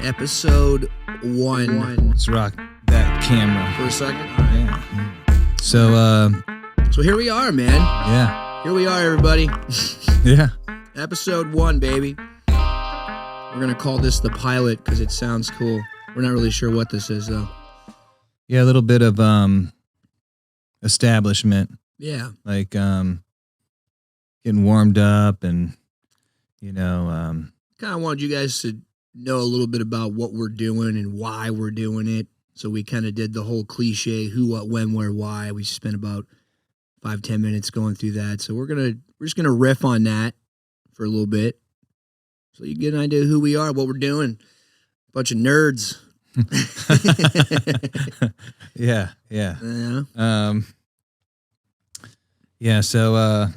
Episode 1. Let's rock that camera For a second? All right. Yeah. So here we are, man. yeah. Here we are, everybody. Yeah. Episode 1, baby. We're going to call this the pilot because it sounds cool. We're not really sure what this is, though. Yeah, a little bit of establishment. Yeah. Like getting warmed up and Kind of wanted you guys to know a little bit about what we're doing and why we're doing it. So we kind of did the whole cliche, who, what, when, where, why. We spent about 5-10 minutes going through that. So we're just gonna riff on that for a little bit, so you get an idea of who we are, what we're doing. Bunch of nerds. yeah. Yeah. Yeah, so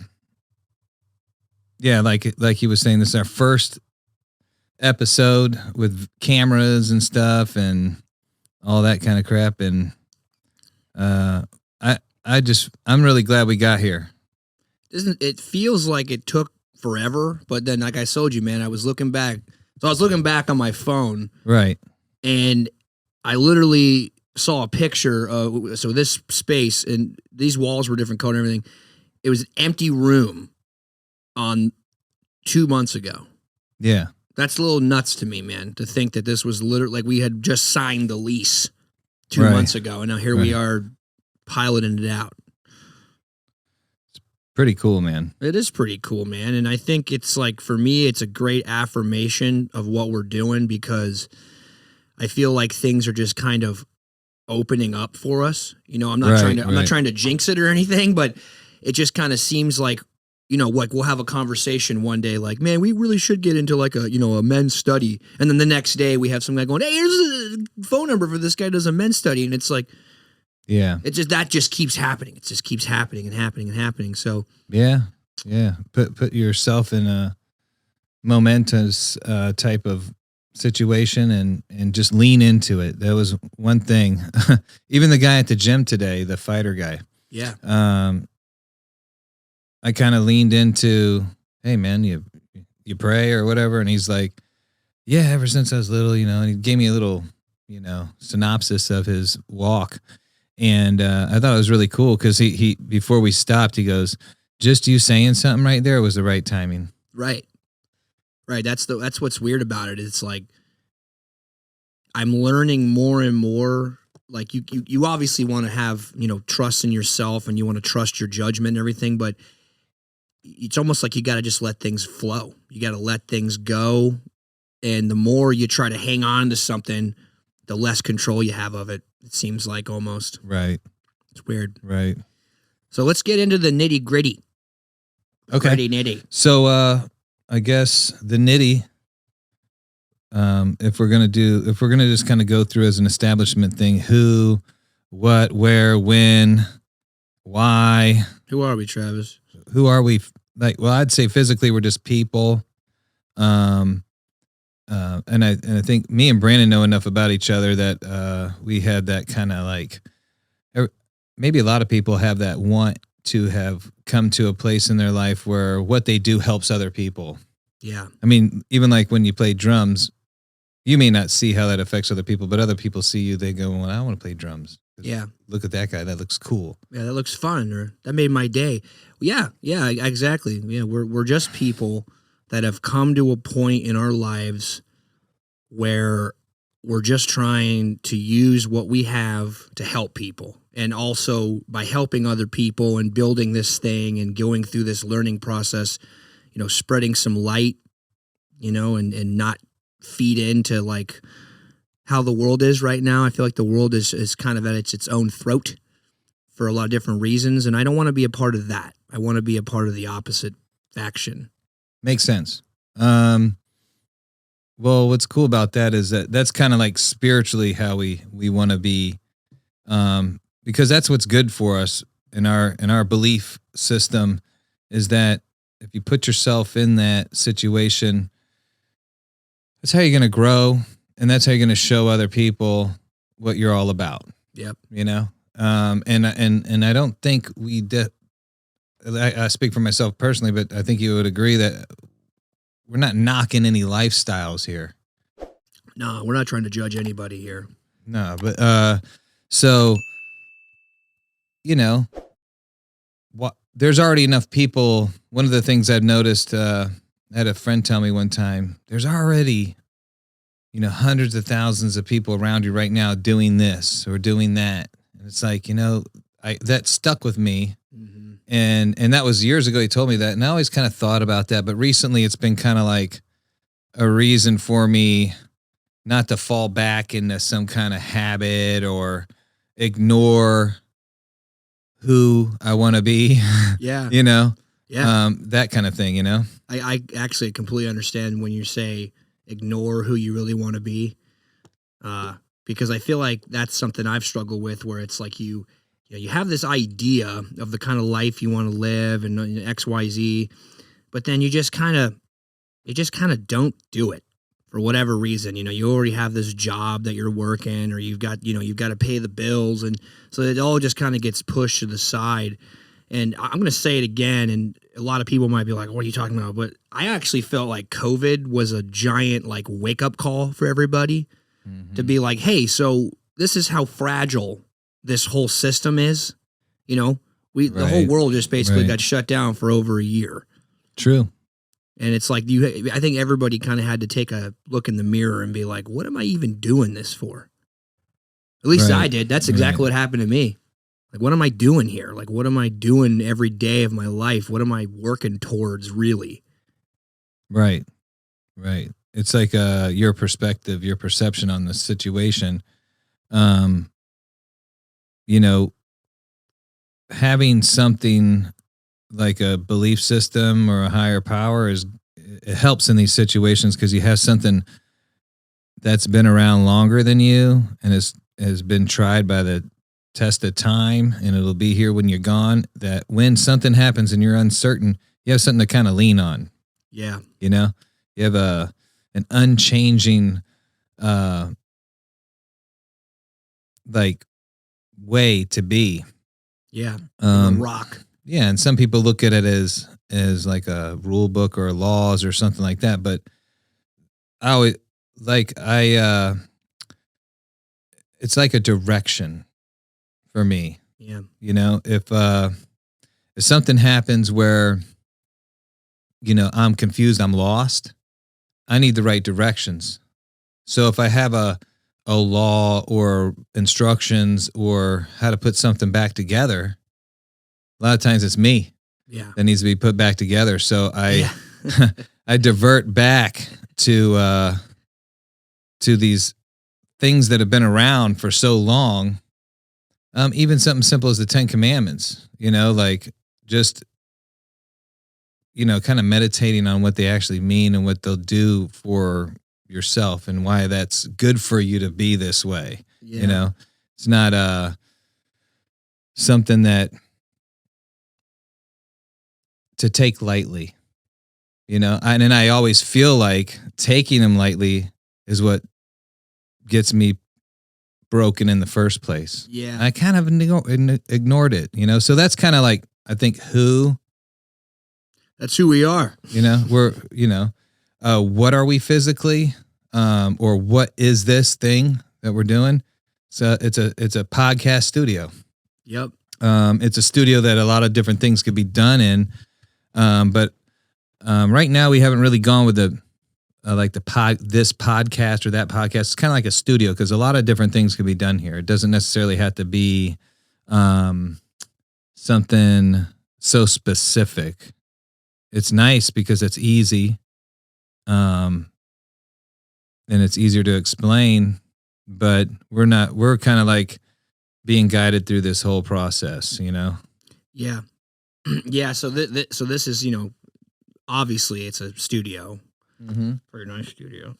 yeah, like he was saying, this is our first episode with cameras and stuff and all that kind of crap, and I'm really glad we got here. It feels like it took forever, but then, like I told you, man, I was looking back on my phone, Right. and I literally saw a picture of, so this space, and these walls were different color and everything. It was an empty room on 2 months ago. Yeah. That's a little nuts to me, man, to think that this was literally like we had just signed the lease 2 Right. months ago, and now here we are piloting it out. Pretty cool, man. It is pretty cool, man. And I think it's like, for me, it's a great affirmation of what we're doing, because I feel like things are just kind of opening up for us. I'm not trying to jinx it or anything, but it just kind of seems like, like we'll have a conversation one day like, man, we really should get into like a men's study. And then the next day we have some guy going, hey, here's a phone number for this guy who does a men's study. And it's like, Yeah. that just keeps happening. It just keeps happening and happening and happening. So Yeah. Put yourself in a momentous type of situation and just lean into it. That was one thing. Even the guy at the gym today, the fighter guy. yeah. I kind of leaned into, hey man, you pray or whatever, and he's like, yeah, ever since I was little, and he gave me a little, synopsis of his walk. And I thought it was really cool because he before we stopped, he goes, just you saying something right there was the right timing. Right. That's what's weird about it. It's like I'm learning more and more. Like you obviously want to have, trust in yourself, and you want to trust your judgment and everything, but it's almost like you got to just let things flow. You got to let things go. And the more you try to hang on to something, the less control you have of it. It seems like, almost. Right. It's weird. Right. So let's get into the nitty gritty. Okay. Gritty nitty. So I guess the nitty, if we're gonna just kind of go through as an establishment thing, who, what, where, when, why. Who are we, Travis? Who are we? Like, well, I'd say physically we're just people. And I think me and Brandon know enough about each other that we had that kind of like, maybe a lot of people have that want to have come to a place in their life where what they do helps other people. Yeah. I mean, even like when you play drums, you may not see how that affects other people, but other people see you, they go, well, I want to play drums. Yeah. Look at that guy. That looks cool. Yeah, that looks fun, or that made my day. Yeah, exactly. Yeah, we're just people that have come to a point in our lives where we're just trying to use what we have to help people. And also by helping other people and building this thing and going through this learning process, spreading some light, and not feed into like how the world is right now. I feel like the world is kind of at its own throat for a lot of different reasons. And I don't want to be a part of that. I want to be a part of the opposite faction. Makes sense. Well, what's cool about that is that's kind of like spiritually how we want to be, because that's what's good for us in our belief system, is that if you put yourself in that situation, that's how you're going to grow, and that's how you're going to show other people what you're all about. Yep. And I don't think I speak for myself personally, but I think you would agree that we're not knocking any lifestyles here. No, we're not trying to judge anybody here. No, but so you know, what there's already enough people. One of the things I've noticed, I had a friend tell me one time, there's already, hundreds of thousands of people around you right now doing this or doing that. And it's like, that stuck with me. Mm-hmm. And that was years ago. He told me that. And I always kind of thought about that. But recently it's been kind of like a reason for me not to fall back into some kind of habit or ignore who I want to be. Yeah. Yeah. That kind of thing, I actually completely understand when you say ignore who you really want to be. Because I feel like that's something I've struggled with, where it's like you have this idea of the kind of life you want to live and X, Y, Z, but then you just kind of don't do it for whatever reason. You already have this job that you're working, or you've got to pay the bills. And so it all just kind of gets pushed to the side. And I'm going to say it again, and a lot of people might be like, what are you talking about? But I actually felt like COVID was a giant like wake up call for everybody to be like, hey, so this is how fragile this whole system is. The whole world just basically got shut down for over a year. True. And it's like I think everybody kind of had to take a look in the mirror and be like, what am I even doing this for? At least I did. That's exactly what happened to me. Like, what am I doing here? Like, what am I doing every day of my life? What am I working towards, really? Right. It's like your perspective, your perception on the situation. Having something like a belief system or a higher power it helps in these situations, because you have something that's been around longer than you and has been tried by the test of time, and it'll be here when you're gone, that when something happens and you're uncertain, you have something to kind of lean on. Yeah. You have an unchanging like way to be. Yeah. A rock. Yeah, and some people look at it as like a rule book or laws or something like that, but it's like a direction for me. Yeah. If something happens where I'm confused, I'm lost, I need the right directions. So if I have a law or instructions or how to put something back together, a lot of times it's me that needs to be put back together. So I divert back to these things that have been around for so long. Even something simple as the 10 Commandments, like just, kind of meditating on what they actually mean and what they'll do for yourself and why that's good for you to be this way. Yeah. It's not something that to take lightly, and I always feel like taking them lightly is what gets me broken in the first place. Yeah. I kind of ignored it, so that's kind of like, I think that's who we are. We're, what are we physically? Or what is this thing that we're doing? So it's a podcast studio. Yep. It's a studio that a lot of different things could be done in. But right now we haven't really gone with this podcast or that podcast. It's kind of like a studio, because a lot of different things could be done here. It doesn't necessarily have to be something so specific. It's nice because it's easy. And it's easier to explain, but we're kind of like being guided through this whole process, Yeah. Yeah. So this is, obviously it's a studio, very nice studio.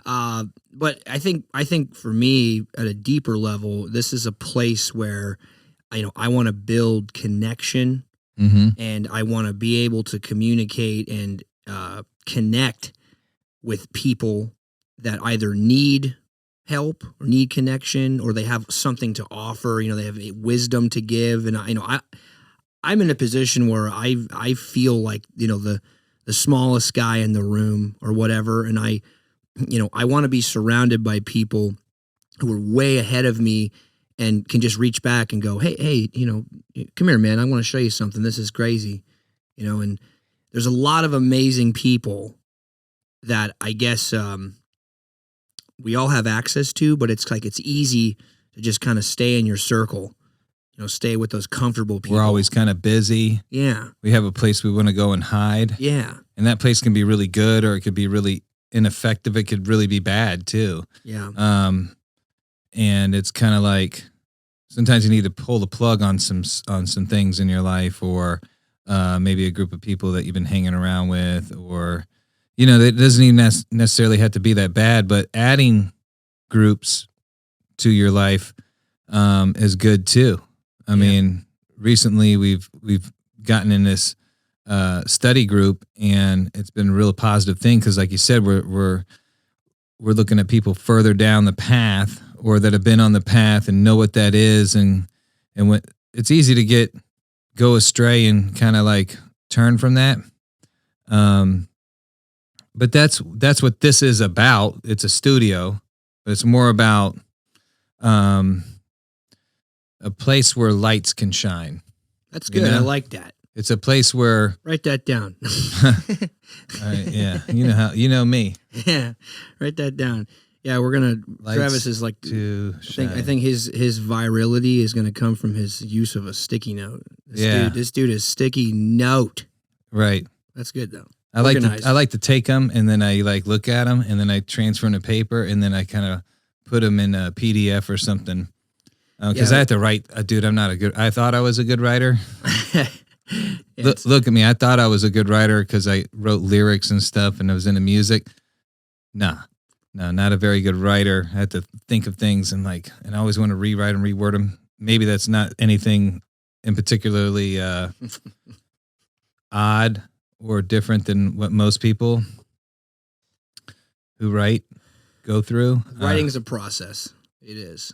But I think for me, at a deeper level, this is a place where, I want to build connection, and I want to be able to communicate and connect with people that either need help or need connection, or they have something to offer. They have wisdom to give, and I'm in a position where I feel like the smallest guy in the room or whatever, and I I want to be surrounded by people who are way ahead of me and can just reach back and go, hey, come here, man. I want to show you something. This is crazy, and there's a lot of amazing people that I guess we all have access to, but it's like it's easy to just kind of stay in your circle, stay with those comfortable people. We're always kind of busy. Yeah. We have a place we want to go and hide. Yeah. And that place can be really good or it could be really ineffective. It could really be bad too. Yeah. And it's kind of like sometimes you need to pull the plug on some things in your life, or maybe a group of people that you've been hanging around with, or it doesn't even necessarily have to be that bad, but adding groups to your life is good too. I mean, recently we've gotten in this study group, and it's been a real positive thing because, like you said, we're looking at people further down the path, or that have been on the path and know what that is, and when it's easy to go astray and kind of like turn from that. But that's what this is about. It's a studio, but it's more about a place where lights can shine. That's good. I like that. It's a place where write that down. Yeah, you know me. Yeah, write that down. Yeah, we're gonna. Lights Travis is like. I think his virality is gonna come from his use of a sticky note. This dude is sticky note. Right. That's good though. I like to take them, and then I like look at them, and then I transfer them to paper, and then I kind of put them in a PDF or something. Because I have to write. Dude, I thought I was a good writer. Look at me. I thought I was a good writer because I wrote lyrics and stuff, and I was into music. No, not a very good writer. I had to think of things and I always want to rewrite and reword them. Maybe that's not anything in particularly odd or different than what most people who write go through. Writing's a process. It is.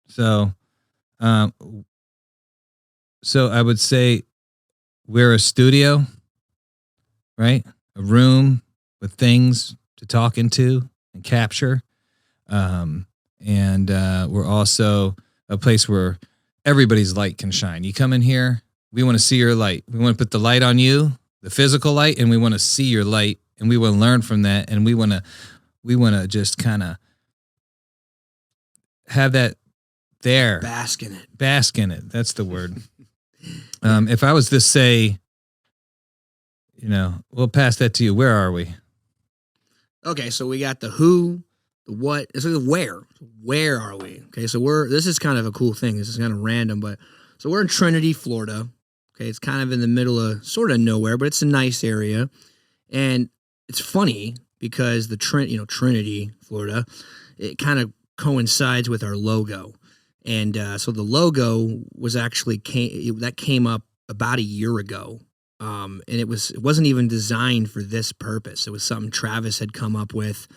So I would say we're a studio, right? A room with things to talk into and capture. And we're also a place where everybody's light can shine. You come in here, we want to see your light. We want to put the light on you, the physical light, and we want to see your light, and we want to learn from that, and we want to just kind of have that there. Bask in it. Bask in it. That's the word. If I was to say, we'll pass that to you. Where are we? Okay, so we got the who, the what, it's the where. Where are we? Okay, so this is kind of a cool thing. This is kind of random, but so we're in Trinity, Florida. Okay, it's kind of in the middle of sort of nowhere, but it's a nice area. And it's funny because the Trinity, Florida, it kind of coincides with our logo. And so the logo was actually came up about a year ago. And it wasn't even designed for this purpose. It was something Travis had come up with,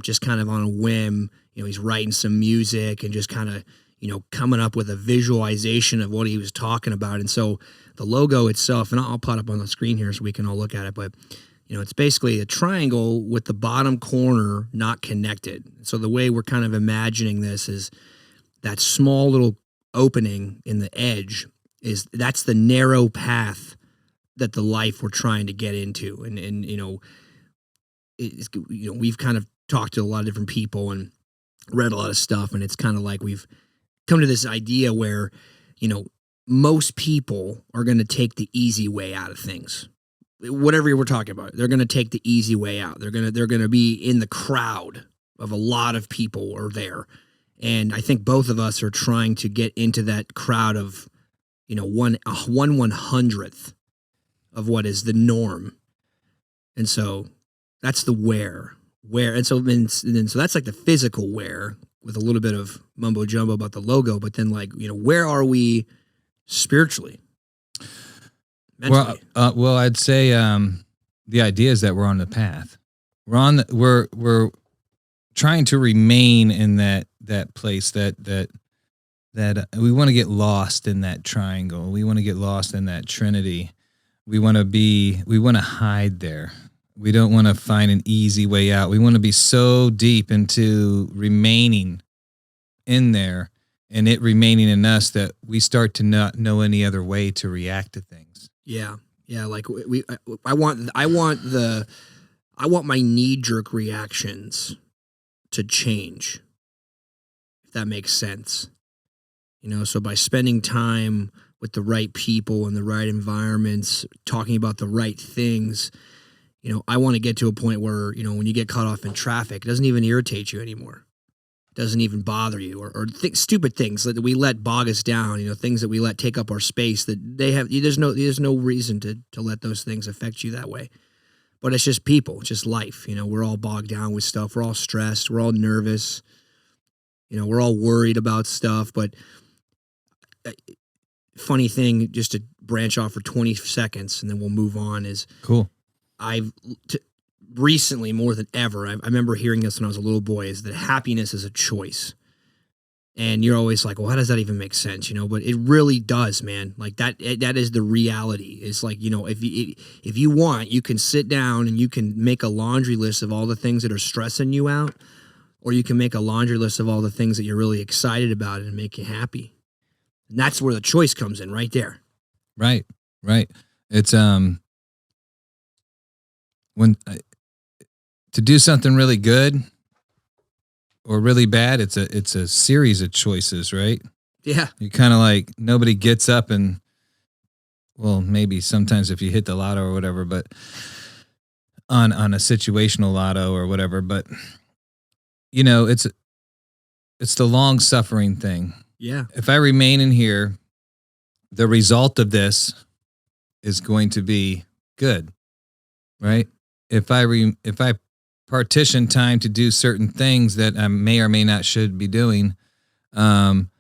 just kind of on a whim. He's writing some music and just kind of, coming up with a visualization of what he was talking about. And so the logo itself, and I'll put it up on the screen here so we can all look at it, but it's basically a triangle with the bottom corner not connected. So the way we're kind of imagining this is that small little opening in the edge that's the narrow path that the life we're trying to get into. And we've kind of talked to a lot of different people and read a lot of stuff, and it's kind of like we've come to this idea where, most people are going to take the easy way out of things. Whatever we're talking about, they're going to take the easy way out. They're going to be in the crowd of a lot of people are there. And I think both of us are trying to get into that crowd of, 1/100th of what is the norm. And so that's the where. And so that's like the physical where, with a little bit of mumbo jumbo about the logo, but then where are we spiritually? Mentally? Well, I'd say the idea is that we're on the path. We're trying to remain in that place that we want to get lost in that triangle. We want to get lost in that Trinity. We want to hide there. We don't want to find an easy way out. We want to be so deep into remaining in there and it remaining in us that we start to not know any other way to react to things. Yeah. Yeah. Like I want my knee jerk reactions to change, if that makes sense. So by spending time with the right people and the right environments, talking about the right things, I want to get to a point where, when you get cut off in traffic, it doesn't even irritate you anymore. It doesn't even bother you, or stupid things that we let bog us down, things that we let take up our space that there's no reason to let those things affect you that way. But it's just people, it's just life. We're all bogged down with stuff. We're all stressed. We're all nervous. We're all worried about stuff. But funny thing, just to branch off for 20 seconds and then we'll move on, is cool. Recently, more than ever, I remember hearing this when I was a little boy, is that happiness is a choice. And you're always like, well, how does that even make sense? But it really does, man. Like that is the reality. It's like, if you want, you can sit down and you can make a laundry list of all the things that are stressing you out, or you can make a laundry list of all the things that you're really excited about and make you happy. And that's where the choice comes in, right there. Right. It's, to do something really good or really bad, it's a series of choices, right? Yeah. You kind of like, nobody gets up and, well, maybe sometimes if you hit the lotto or whatever, but on a situational lotto or whatever, but it's the long suffering thing. Yeah. If I remain in here, the result of this is going to be good, right? If I partition time to do certain things that I may or may not should be doing, I'm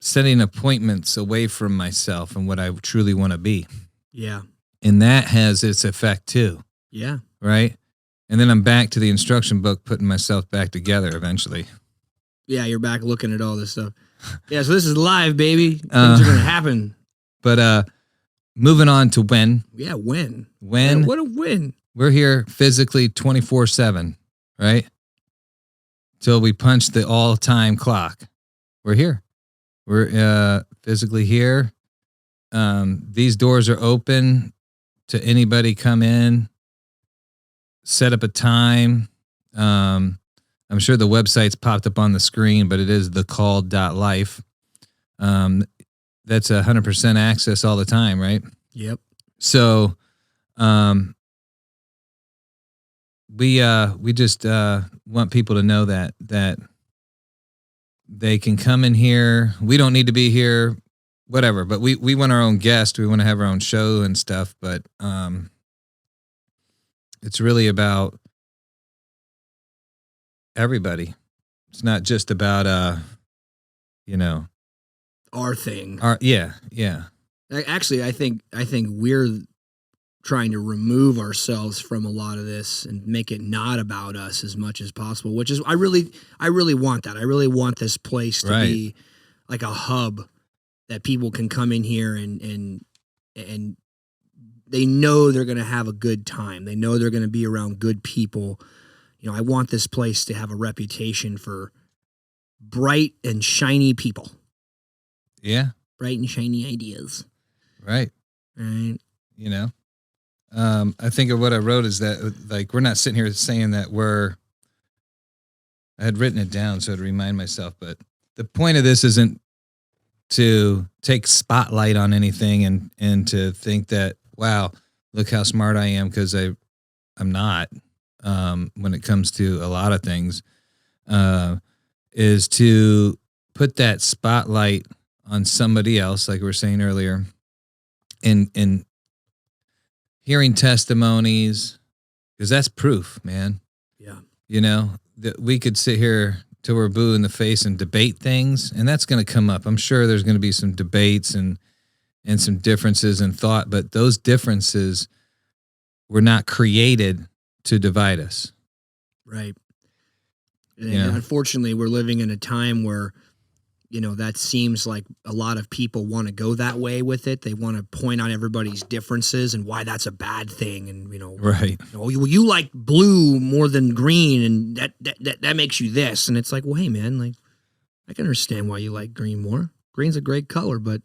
setting appointments away from myself and what I truly want to be. Yeah. And that has its effect too. Yeah. Right? And then I'm back to the instruction book, putting myself back together eventually. Yeah, you're back looking at all this stuff. Yeah, so this is live, baby. Things are going to happen. But moving on to when. Yeah, when. When. What a win. We're here physically 24/7, right? Till we punch the all-time clock. We're here. We're physically here. These doors are open to anybody come in, set up a time. I'm sure the website's popped up on the screen, but it is thecall.life. That's 100% access all the time, right? Yep. So, we just want people to know that they can come in here. We don't need to be here, whatever. But we want our own guest. We want to have our own show and stuff. But it's really about everybody. It's not just about our thing. Yeah. Actually, I think we're trying to remove ourselves from a lot of this and make it not about us as much as possible, which is I really want that. I really want this place to be like a hub that people can come in here and they know they're going to have a good time. They know they're going to be around good people. I want this place to have a reputation for bright and shiny people. Yeah. Bright and shiny ideas. Right. Right. I think of what I wrote is that, like, we're not sitting here saying that I had written it down so to remind myself, but the point of this isn't to take spotlight on anything and to think that, wow, look how smart I am, because I'm not, when it comes to a lot of things, is to put that spotlight on somebody else, like we were saying earlier, and hearing testimonies, because that's proof, man. Yeah. That we could sit here till we're blue in the face and debate things, and that's going to come up. I'm sure there's going to be some debates and some differences in thought, but those differences were not created to divide us. Right. And unfortunately, we're living in a time where, that seems like a lot of people want to go that way with it. They want to point out everybody's differences and why that's a bad thing. And, Right. You like blue more than green, and that makes you this. And it's like, well, hey, man, like, I can understand why you like green more. Green's a great color, but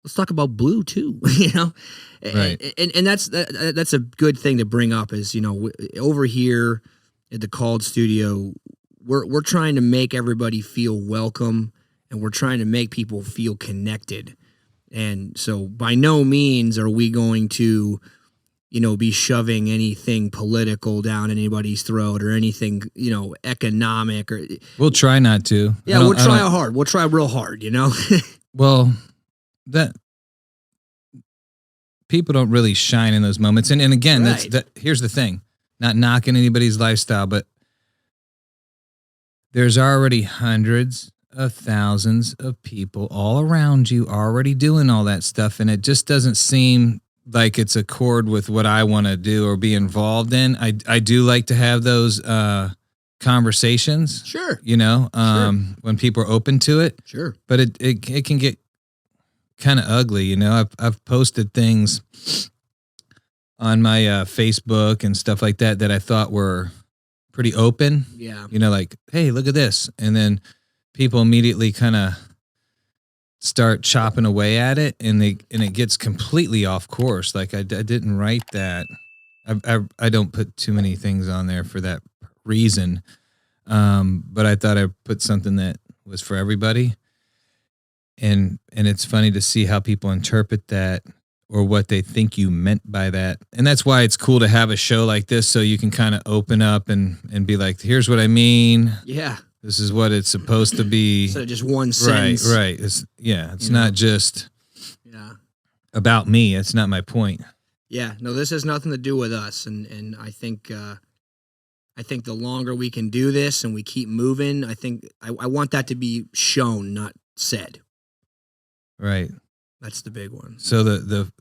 let's talk about blue too, Right. And that's a good thing to bring up is, over here at the Called Studio, we're trying to make everybody feel welcome, and we're trying to make people feel connected. And so by no means are we going to, be shoving anything political down anybody's throat or anything, economic or. We'll try not to. Yeah, we'll try hard. We'll try real hard, Well, that people don't really shine in those moments. And again, Right. Here's the thing, not knocking anybody's lifestyle, but there's already hundreds of thousands of people all around you already doing all that stuff. And it just doesn't seem like it's accord with what I want to do or be involved in. I do like to have those conversations, Sure. when people are open to it, Sure. but it can get kind of ugly. I've posted things on my Facebook and stuff like that I thought were pretty open, Yeah. like, hey, look at this. And then people immediately kind of start chopping away at it, and it gets completely off course. Like I didn't write that. I don't put too many things on there for that reason. But I thought I put something that was for everybody. And it's funny to see how people interpret that or what they think you meant by that. And that's why it's cool to have a show like this, so you can kind of open up and be like, here's what I mean. Yeah. This is what it's supposed to be. So just one sentence. Right. It's not just Yeah. about me. That's not my point. Yeah. No, this has nothing to do with us. And I think the longer we can do this and we keep moving, I want that to be shown, not said. Right. That's the big one. So the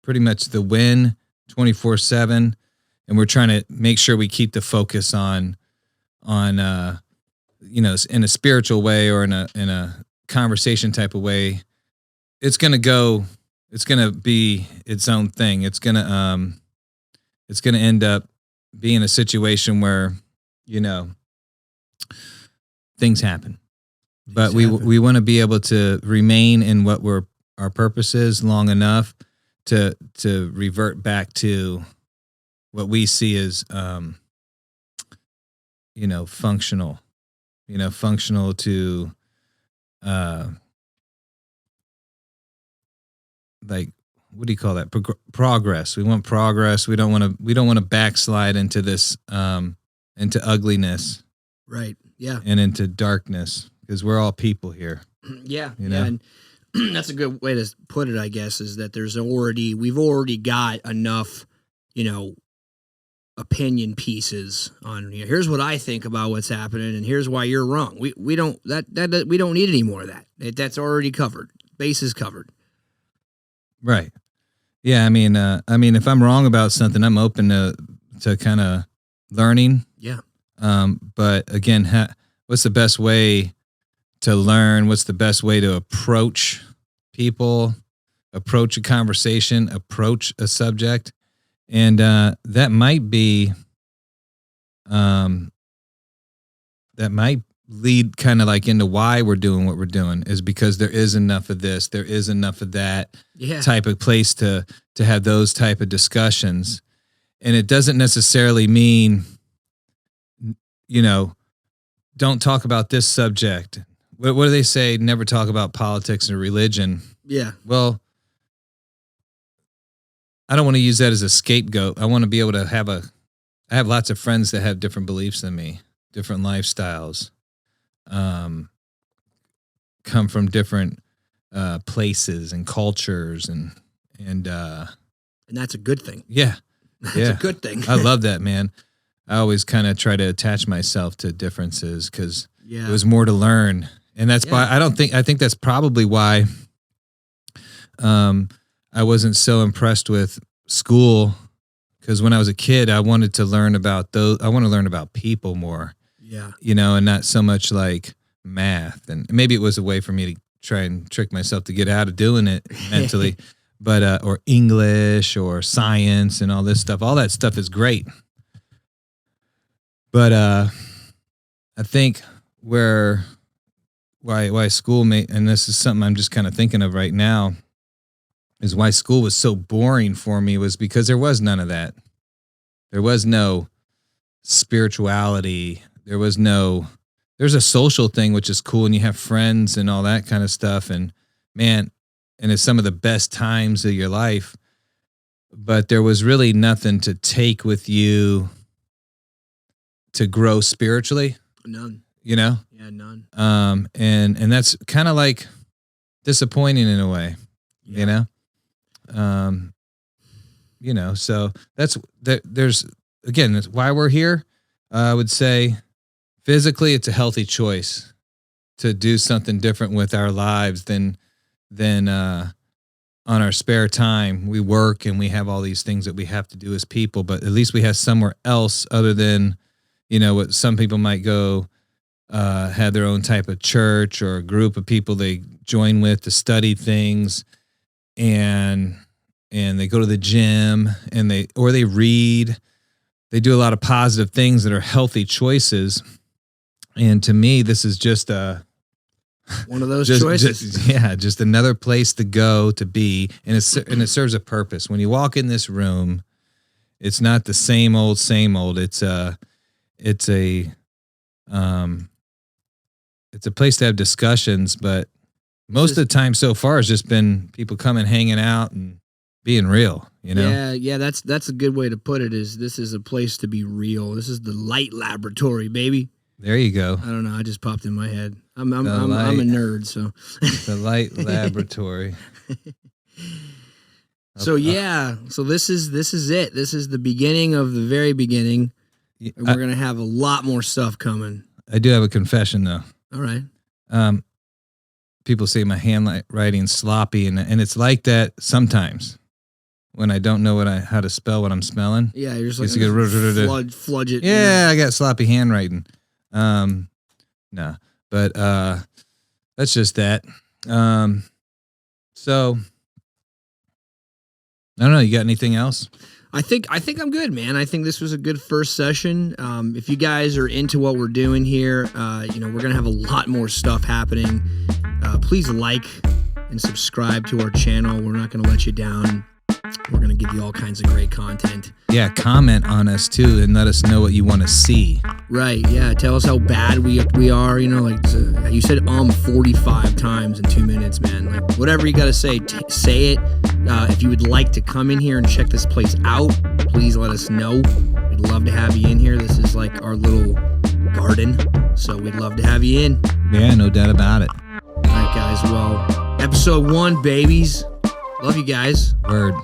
pretty much the win 24/7, and we're trying to make sure we keep the focus on in a spiritual way or in a conversation type of way. It's going to be its own thing. It's going to end up being a situation where, things happen. But we want to be able to remain in what our purpose is long enough to revert back to what we see as functional to like, what do you call that? Progress. We want progress. We don't want to backslide into this into ugliness. Right. Yeah. And into darkness, because we're all people here. Yeah. Yeah. And that's a good way to put it, I guess, is that we've already got enough, opinion pieces on, here's what I think about what's happening and here's why you're wrong. We don't need any more of that. That's already covered. Base is covered. Right. Yeah. I mean, if I'm wrong about something, I'm open to kind of learning. Yeah. But again, what's the best way to learn? What's the best way to approach people, approach a conversation, approach a subject? And that might lead kind of like into why we're doing what we're doing, is because there is enough of this, there is enough of that type of place to have those type of discussions. And it doesn't necessarily mean, don't talk about this subject. What do they say? Never talk about politics or religion. Yeah. Well, I don't want to use that as a scapegoat. I want to be able to I have lots of friends that have different beliefs than me, different lifestyles, come from different places and cultures, and that's a good thing. Yeah. That's a good thing. I love that, man. I always kind of try to attach myself to differences because there was more to learn. And that's why I think that's probably why I wasn't so impressed with school, because when I was a kid, I wanted to learn about I want to learn about people more. Yeah. And not so much like math, and maybe it was a way for me to try and trick myself to get out of doing it mentally. But or English or science and all this stuff. All that stuff is great. But I think why school and this is something I'm just kind of thinking of right now, is why school was so boring for me was because there was none of that. There was no spirituality. There's a social thing, which is cool, and you have friends and all that kind of stuff. And man, and it's some of the best times of your life, but there was really nothing to take with you to grow spiritually. None. You know? Yeah, none. And that's kind of like disappointing in a way, Yeah. you know, so there's again, that's why we're here. I would say physically, it's a healthy choice to do something different with our lives than on our spare time. We work and we have all these things that we have to do as people, but at least we have somewhere else other than, what some people might go, have their own type of church or a group of people they join with to study things, and they go to the gym and they read. They do a lot of positive things that are healthy choices. And to me, this is just one of those choices. Just another place to go to be, and it serves a purpose. When you walk in this room, it's not the same old. It's a place to have discussions, but most of the time so far has just been people coming, hanging out, and being real. Yeah, that's a good way to put it. This is a place to be real. This is the Light Laboratory, baby. There you go. I don't know. I just popped in my head. I'm a nerd, so the Light Laboratory. So this is it. This is the beginning of the very beginning. And we're gonna have a lot more stuff coming. I do have a confession though. All right. People say my handwriting's sloppy, and it's like that sometimes when I don't know how to spell what I'm spelling. Yeah, you're just like fludge it. Yeah, I got sloppy handwriting. No, but that's just that. So I don't know. You got anything else? I think I'm good, man. I think this was a good first session. If you guys are into what we're doing here, we're gonna have a lot more stuff happening. Please like and subscribe to our channel. We're not gonna let you down. We're gonna give you all kinds of great content. Yeah, comment on us too and let us know what you want to see. Right, yeah. Tell us how bad we are. You said 45 times in 2 minutes, man. Like whatever you gotta say, say it. If you would like to come in here and check this place out, please let us know. We'd love to have you in here. This is like our little garden, so we'd love to have you in. Yeah, no doubt about it. All right, guys. Well, episode 1, babies. Love you guys. Word.